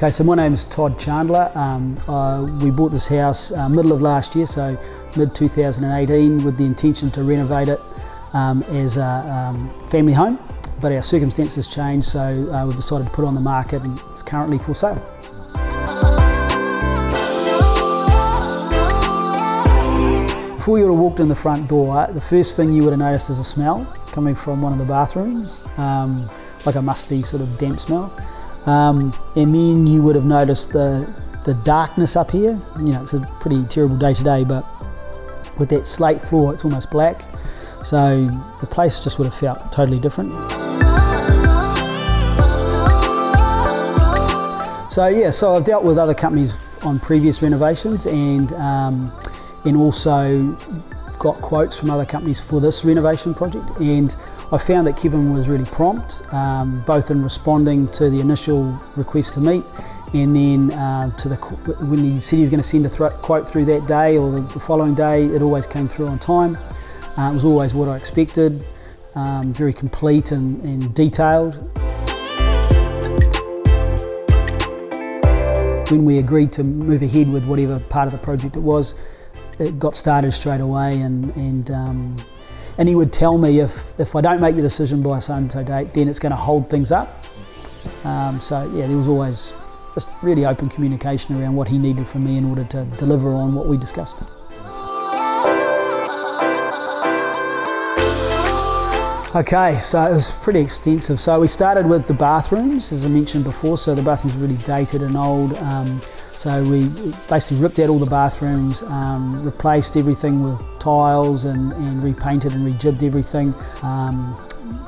Okay, so my name's Todd Chandler. We bought this house middle of last year, so mid-2018, with the intention to renovate it as a family home, but our circumstances changed, so we've decided to put it on the market and it's currently for sale. Before you would have walked in the front door, the first thing you would have noticed is a smell coming from one of the bathrooms, like a musty sort of damp smell. And then you would have noticed the darkness up here. You know, it's a pretty terrible day today, but with that slate floor, it's almost black. So the place just would have felt totally different. So I've dealt with other companies on previous renovations and also got quotes from other companies for this renovation project, and I found that Kevin was really prompt, both in responding to the initial request to meet, and then when he said he was going to send a quote through that day or the following day, it always came through on time. It was always what I expected, very complete and detailed. When we agreed to move ahead with whatever part of the project it was, it got started straight away, and he would tell me if I don't make the decision by a so-and-so date, then it's going to hold things up. There was always just really open communication around what he needed from me in order to deliver on what we discussed. Okay, so it was pretty extensive. So we started with the bathrooms, as I mentioned before, so the bathrooms were really dated and old. So we basically ripped out all the bathrooms, replaced everything with tiles and repainted and rejibbed everything.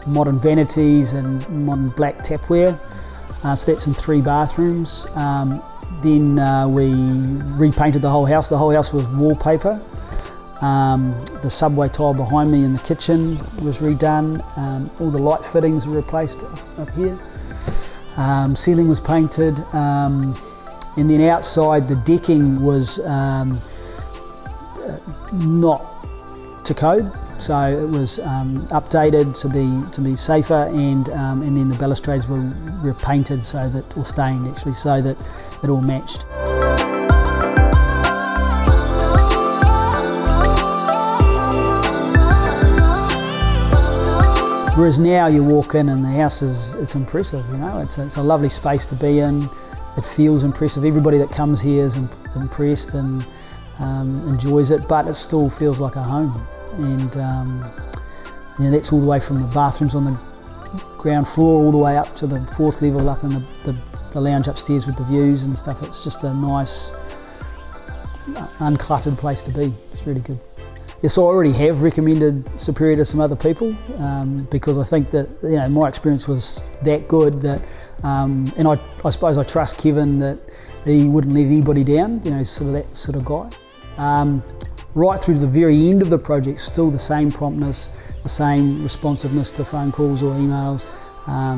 Modern vanities and modern black tapware. So that's in 3 bathrooms. Then we repainted the whole house. The whole house was wallpaper. The subway tile behind me in the kitchen was redone. All the light fittings were replaced up here. Ceiling was painted. And then outside, the decking was not to code, so it was updated to be safer, and then the balustrades were repainted or stained actually, so that it all matched. Whereas now you walk in and the house it's impressive, you know, it's a lovely space to be in. It feels impressive. Everybody that comes here is impressed and enjoys it, but it still feels like a home. And that's all the way from the bathrooms on the ground floor all the way up to the 4th level up in the lounge upstairs with the views and stuff. It's just a nice, uncluttered place to be. It's really good. Yeah, so I already have recommended Superior to some other people because I think that my experience was that good that, and I suppose I trust Kevin that he wouldn't let anybody down. Sort of that sort of guy. Right through to the very end of the project, still the same promptness, the same responsiveness to phone calls or emails,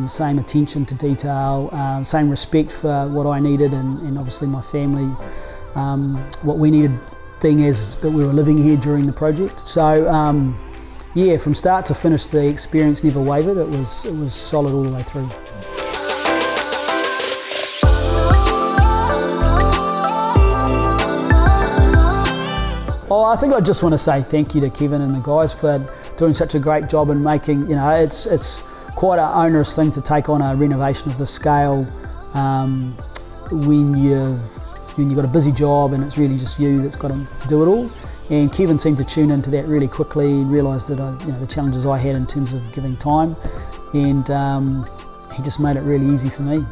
same attention to detail, same respect for what I needed and obviously my family, what we needed, being as that we were living here during the project. So from start to finish, the experience never wavered. It was solid all the way through. Oh, I think I just want to say thank you to Kevin and the guys for doing such a great job and making, it's quite an onerous thing to take on a renovation of this scale when you've got a busy job and it's really just you that's got to do it all. And Kevin seemed to tune into that really quickly and realised that the challenges I had in terms of giving time, and he just made it really easy for me.